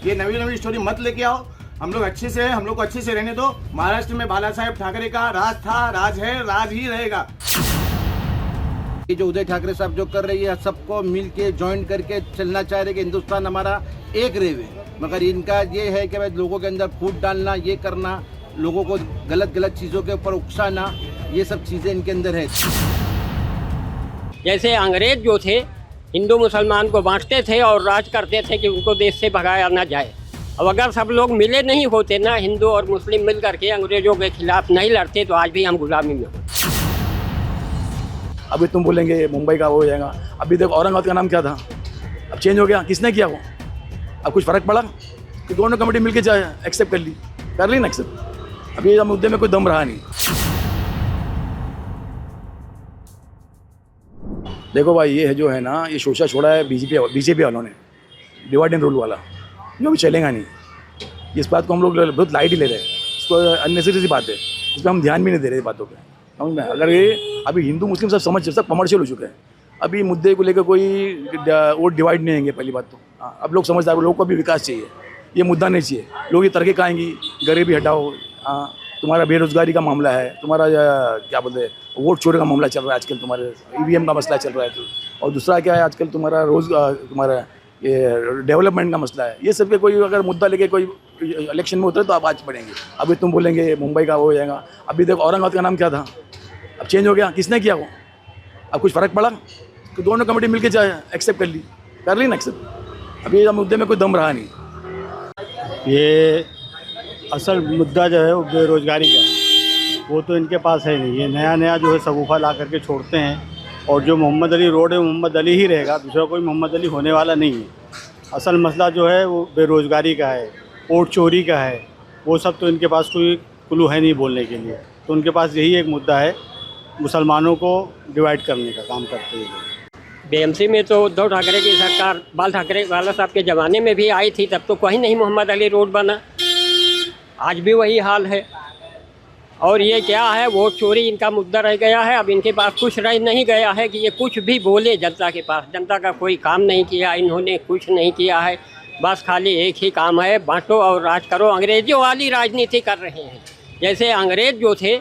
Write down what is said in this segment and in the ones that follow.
ये नवी नवी स्टोरी मत लेके आओ। हम लोग अच्छे से, हम लोग को अच्छे से रहने दो। महाराष्ट्र में बाला साहेब ठाकरे का राज था, राज है, राज ही रहेगा। ये जो उदय ठाकरे साहब जो कर रही है, सबको मिल के ज्वाइन करके चलना चाह रहे कि हिंदुस्तान हमारा एक रेवे, मगर इनका ये है कि भाई लोगों के अंदर फूट डालना, ये करना, लोगों को गलत गलत चीज़ों के ऊपर उकसाना, ये सब चीज़ें इनके अंदर है। जैसे अंग्रेज जो थे हिंदू मुसलमान को बांटते थे और राज करते थे कि उनको देश से भगाया ना जाए। अब अगर सब लोग मिले नहीं होते ना, हिंदू और मुस्लिम मिल करके अंग्रेजों के खिलाफ नहीं लड़ते, तो आज भी हम गुलामी में होते। अभी तुम बोलेंगे मुंबई का वो हो जाएगा। अभी देखो औरंगाबाद का नाम क्या था, अब चेंज हो गया। किसने किया वो? अब कुछ फ़र्क पड़ा कि दोनों कमेटी मिलके जाए एक्सेप्ट कर ली ना एक्सेप्ट। अभी मुद्दे में कोई दम रहा नहीं। देखो भाई, ये है जो है ना, ये शोषा छोड़ा है बीजेपी वालों ने, डिवाइड एंड रूल वाला, जो भी चलेगा नहीं। इस बात को हम लोग बहुत लाइट ही ले रहे हैं। इसको अननेसेसरी सी बात है, इस पर हम ध्यान भी नहीं दे रहे बातों पे, समझ में? अगर ये अभी हिंदू मुस्लिम सब कमर्शियल हो चुके हैं। अभी मुद्दे को लेकर कोई वोट डिवाइड नहीं होंगे। पहली बात तो अब लोग समझदार, लोगों को भी विकास चाहिए, ये मुद्दा नहीं चाहिए। लोग ये तरक्की कहेंगी, गरीबी हटाओ, तुम्हारा बेरोजगारी का मामला है, तुम्हारा क्या बोलते हैं वोट चोरी का मामला चल रहा है आजकल, तुम्हारे ईवीएम का मसला चल रहा है, और दूसरा क्या है आजकल तुम्हारा तुम्हारा ये डेवलपमेंट का मसला है। ये सब के कोई अगर मुद्दा लेके कोई इलेक्शन में उतरे तो आप आज पढ़ेंगे। अभी तुम बोलेंगे मुंबई का वो हो जाएगा। अभी देखो औरंगाबाद का नाम क्या था, अब चेंज हो गया। किसने किया वो? अब कुछ फ़र्क पड़ा कि दोनों कमेटी मिलके जाए एक्सेप्ट कर ली ना एक्सेप्ट। अभी मुद्दे में कोई दम रहा नहीं। ये असल मुद्दा जो है वो बेरोज़गारी का है, वो तो इनके पास है नहीं। ये नया जो है सगुफा ला करके छोड़ते हैं, और जो मोहम्मद अली रोड है मोहम्मद अली ही रहेगा, दूसरा कोई मोहम्मद अली होने वाला नहीं है। असल मसला जो है वो बेरोज़गारी का है, वोट चोरी का है, वो सब तो इनके पास कोई क्लू है नहीं बोलने के लिए। तो उनके पास यही एक मुद्दा है, मुसलमानों को डिवाइड करने का काम करते हैं। बीएमसी में तो उद्धव ठाकरे की सरकार बाला साहब के ज़माने में भी आई थी, तब तो कहीं नहीं मोहम्मद अली रोड बना। आज भी वही हाल है। और ये क्या है, वोट चोरी इनका मुद्दा रह गया है। अब इनके पास कुछ रह नहीं गया है कि ये कुछ भी बोले जनता के पास। जनता का कोई काम नहीं किया इन्होंने, कुछ नहीं किया है। बस खाली एक ही काम है, बांटो और राज करो। अंग्रेजों वाली राजनीति कर रहे हैं। जैसे अंग्रेज जो थे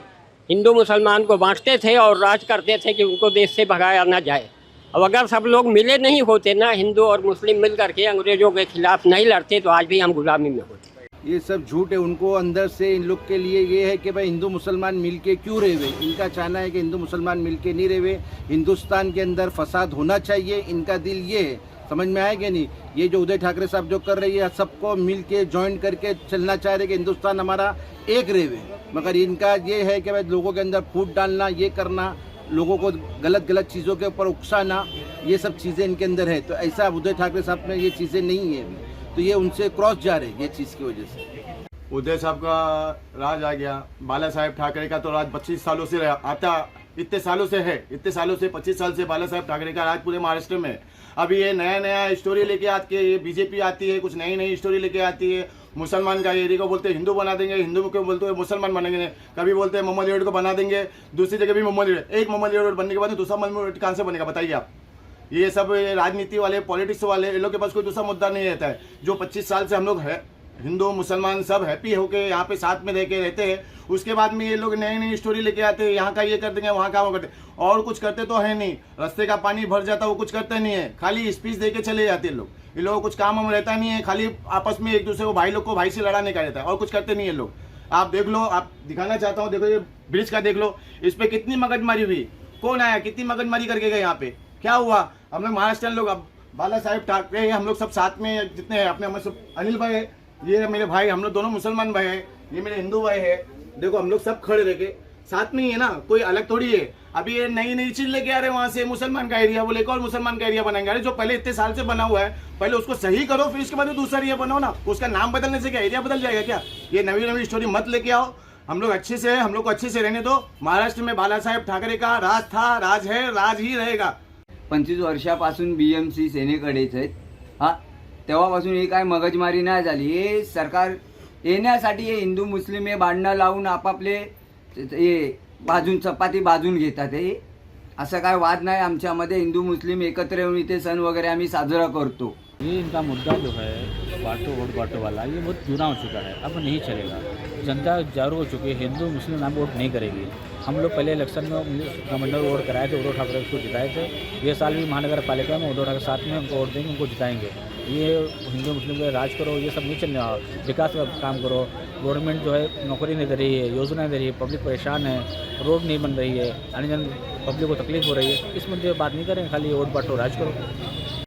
हिंदू मुसलमान को बांटते थे और राज करते थे कि उनको देश से भगाया ना जाए। अब अगर सब लोग मिले नहीं होते ना, हिंदू और मुस्लिम मिल करके अंग्रेजों के खिलाफ नहीं लड़ते, तो आज भी हम गुलामी में होते। ये सब झूठ है। उनको अंदर से इन लोग के लिए ये है कि भाई हिंदू मुसलमान मिलके क्यों रहेवे। इनका चाहना है कि हिंदू मुसलमान मिलके नहीं रहेवे, हिंदुस्तान के अंदर फसाद होना चाहिए। इनका दिल ये है, समझ में आएगा नहीं? ये जो उदय ठाकरे साहब जो कर रही है, सबको मिल के ज्वाइन करके चलना चाह रहे कि हिंदुस्तान हमारा एक रेवे, मगर इनका ये है कि भाई लोगों के अंदर फूट डालना, ये करना, लोगों को गलत गलत चीज़ों के ऊपर उकसाना, ये सब चीज़ें इनके अंदर है। तो ऐसा उदय ठाकरे साहब में ये चीज़ें नहीं है अभी, तो ये उनसे क्रॉस जा रहे हैं ये चीज़ की वजह से। उदय साहब का राज आ गया, बाला साहेब ठाकरे का तो राज 25 सालों से आता, इतने सालों से है, इतने सालों से 25 साल से बाला साहेब ठाकरे का राज पूरे महाराष्ट्र में। अभी ये नया स्टोरी लेके आती है, ये बीजेपी आती है, कुछ नई स्टोरी लेके आती है। मुसलमान का एरिया को बोलते हैं हिंदू बना देंगे, हिंदू को बोलते हैं मुसलमान बनेंगे। कभी बोलते हैं मोहम्मद अली रोड को बना देंगे, दूसरी जगह भी मोहम्मद अली, एक मोहम्मद अली रोड बनने के बाद दूसरा मोहम्मद अली रोड कहाँ से बनेगा बताइए आप? ये सब राजनीति वाले, पॉलिटिक्स वाले, इन लोग के पास कोई दूसरा मुद्दा नहीं रहता है। जो 25 साल से हम लोग है हिंदू मुसलमान सब हैप्पी होके यहाँ पे साथ में रह के रहते हैं, उसके बाद में ये लोग नई स्टोरी लेके आते हैं, यहाँ का ये कर देंगे, वहाँ का वो करते, और कुछ करते तो है नहीं। रास्ते का पानी भर जाता, वो कुछ करते नहीं है, खाली स्पीच दे के चले जाते हैं लोग। इन लोगों को कुछ काम हम रहता नहीं है, खाली आपस में एक दूसरे को भाई लोग को भाई से लड़ाने का रहता है, और कुछ करते नहीं है लोग। आप देख लो, आप दिखाना चाहता हूँ, देखो ये ब्रिज का देख लो, इस पर कितनी मगजमारी हुई, कौन आया, कितनी मगजमारी करके गए, यहाँ पे क्या हुआ? हम लोग महाराष्ट्र लोग, अब बाला साहेब ठाकरे हम लोग सब साथ में जितने हैं अपने, हम सब अनिल भाई है, ये मेरे भाई, हम लोग दोनों मुसलमान भाई हैं, ये मेरे हिंदू भाई है। देखो हम लोग सब खड़े रह के साथ में ही है ना, कोई अलग थोड़ी है। अभी ये नई चीज लेके आ रहे हैं वहां से, मुसलमान का एरिया बोले, एक और मुसलमान का एरिया बनाएंगे। अरे जो पहले इतने साल से बना हुआ है, पहले उसको सही करो, फिर इसके बाद दूसरा एरिया बनाओ ना। उसका नाम बदलने से क्या एरिया बदल जाएगा क्या? ये नवी स्टोरी मत लेके आओ। हम लोग अच्छे से, हम लोग को अच्छे से रहने दो। महाराष्ट्र में बाला साहेब ठाकरे का राज था, राज है, राज ही रहेगा। 25 वर्षापासून बीएमसी सेनेकडेच आहेत हा, तेव्हापासून ही काय मगजमारी नाही झाली। हे सरकार येण्यासाठी हे हिंदू मुस्लिम हे भांडणं लावून आपापले हे बाजून चपाती बाजून घेतात। हे असं काय वाद नाही आमच्यामध्ये, हिंदू मुस्लिम एकत्र येऊन इथे सण वगैरे आम्ही साजरा करतो। ये इनका मुद्दा जो है बांटो वोट बांटो वाला ये बहुत पुराना हो चुका है, अब नहीं चलेगा। जनता जागरूक हो चुकी है, हिंदू मुस्लिम नाम वोट नहीं करेगी। हम लोग पहले इलेक्शन में कमांडर वोट कराए थे, उद्धव ठाकरे को जिताए थे। ये साल भी महानगर पालिका में उद्धव ठाकरे साथ में उनको वोट देंगे, उनको जिताएंगे। ये हिंदू मुस्लिम का राज करो, ये सब नहीं चलने वाला। विकास का काम करो। गवर्नमेंट जो है नौकरी नहीं दे रही है, योजना दे रही है, पब्लिक परेशान है, रोड नहीं बन रही है, आने जाने पब्लिक को तकलीफ हो रही है। इस मुद्दे पर बात नहीं करें, खाली वोट बांटो राज करो।